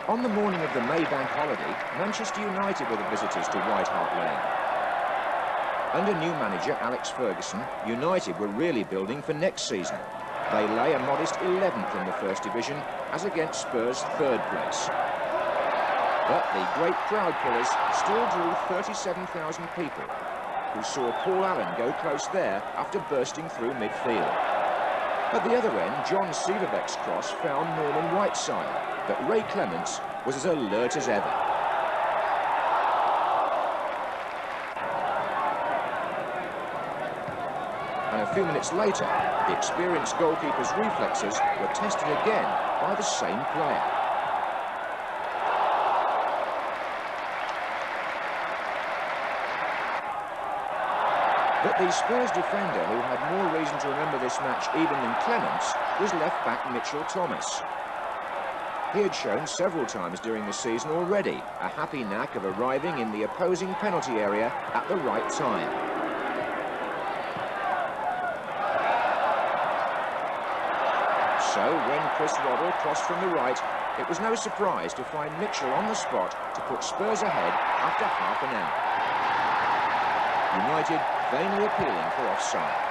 On the morning of the May Bank holiday, Manchester United were the visitors to White Hart Lane. Under new manager Alex Ferguson, United were really building for next season. They lay a modest 11th in the First Division, as against Spurs' 3rd place. But the great crowd pullers still drew 37,000 people, who saw Paul Allen go close there after bursting through midfield. At the other end, John Severbeck's cross found Norman Whiteside, but Ray Clements was as alert as ever. And a few minutes later, the experienced goalkeeper's reflexes were tested again by the same player. But the Spurs defender, who had more reason to remember this match even than Clements, was left-back Mitchell Thomas. He had shown several times during the season already a happy knack of arriving in the opposing penalty area at the right time. So when Chris Waddle crossed from the right, it was no surprise to find Mitchell on the spot to put Spurs ahead after half an hour. United vainly appealing for offside.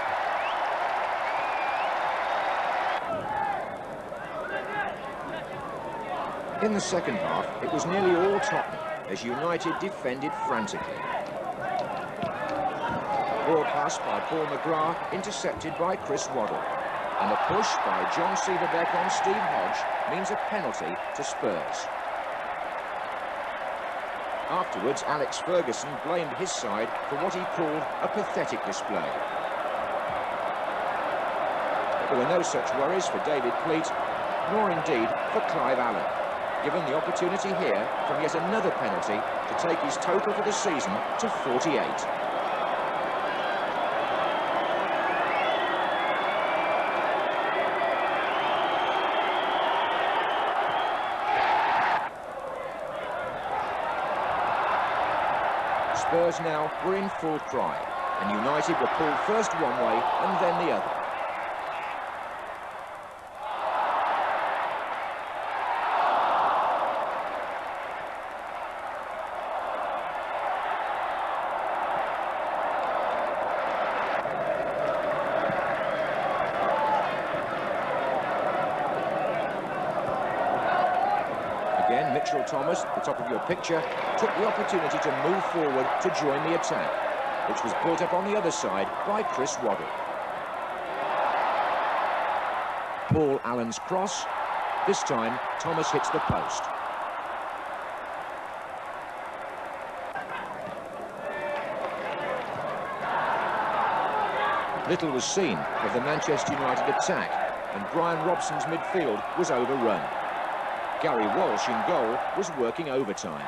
In the second half, it was nearly all Tottenham as United defended frantically. Ball pass by Paul McGrath, intercepted by Chris Waddle. And a push by John Severbeck on Steve Hodge means a penalty to Spurs. Afterwards, Alex Ferguson blamed his side for what he called a pathetic display. But there were no such worries for David Pleat, nor indeed for Clive Allen, given the opportunity here from yet another penalty to take his total for the season to 48. Spurs now were in full cry, and United were pulled first one way and then the other. Again, Mitchell Thomas, the top of your picture, took the opportunity to move forward to join the attack, which was built up on the other side by Chris Waddle. Paul Allen's cross. This time, Thomas hits the post. Little was seen of the Manchester United attack, and Brian Robson's midfield was overrun. Gary Walsh in goal was working overtime.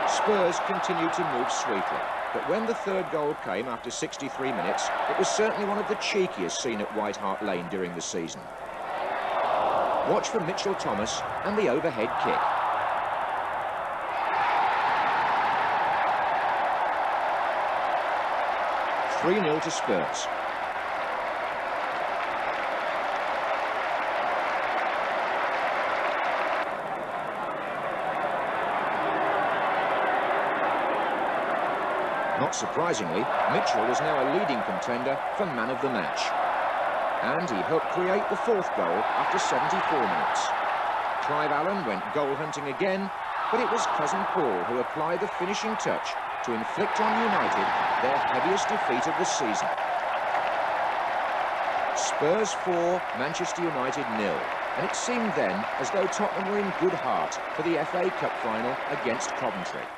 Spurs continued to move sweetly, but when the third goal came after 63 minutes, it was certainly one of the cheekiest seen at White Hart Lane during the season. Watch for Mitchell Thomas and the overhead kick. (3-0 to Spurs. Not surprisingly, Mitchell was now a leading contender for man of the match. And he helped create the fourth goal after 74 minutes. Clive Allen went goal hunting again, but it was cousin Paul who applied the finishing touch to inflict on United their heaviest defeat of the season. Spurs 4, Manchester United 0, and it seemed then as though Tottenham were in good heart for the FA Cup final against Coventry.